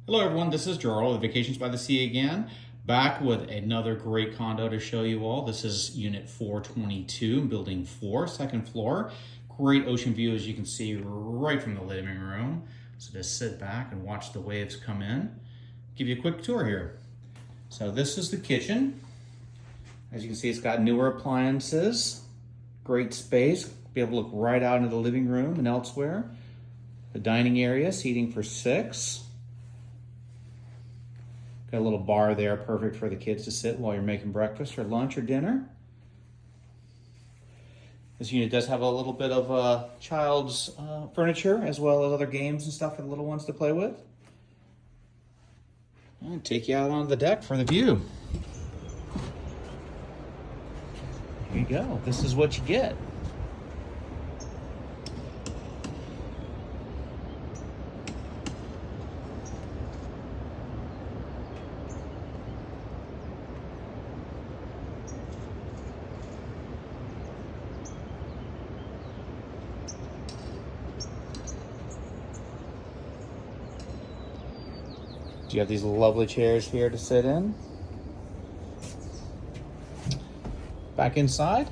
Hello everyone, this is Jarl of Vacations by the Sea again, back with another great condo to show you all. This is Unit 422, Building 4, second floor. Great ocean view as you can see right from the living room. So just sit back and watch the waves come in. Give you a quick tour here. So this is the kitchen. As you can see, it's got newer appliances, great space. Be able to look right out into the living room and elsewhere. The dining area, seating for 6. Got a little bar there, perfect for the kids to sit while you're making breakfast or lunch or dinner. This unit does have a little bit of child's furniture as well as other games and stuff for the little ones to play with. I'll take you out on the deck for the view. Here you go. This is what you get. You have these lovely chairs here to sit in. Back inside.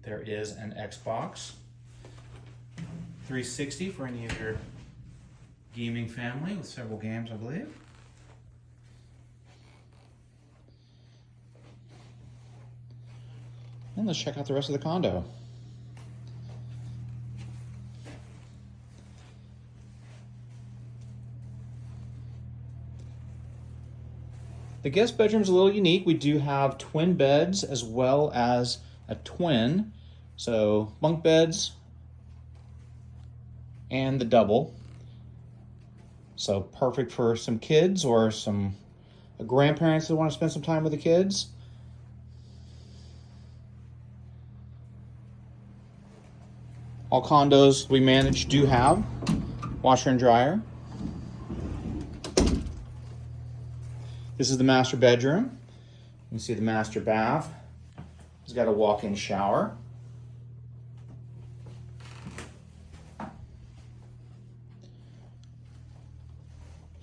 There is an Xbox 360 for any of your gaming family with several games, I believe. And let's check out the rest of the condo. The guest bedroom's a little unique. We do have twin beds as well as a twin. So bunk beds and the double. So perfect for some kids or some grandparents that want to spend some time with the kids. All condos we manage do have washer and dryer. This is the master bedroom. You can see the master bath. It's got a walk-in shower.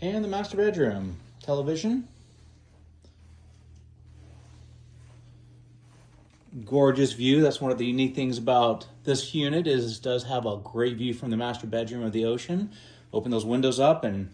And the master bedroom. Television. Gorgeous view. That's one of the unique things about this unit is it does have a great view from the master bedroom of the ocean. Open those windows up and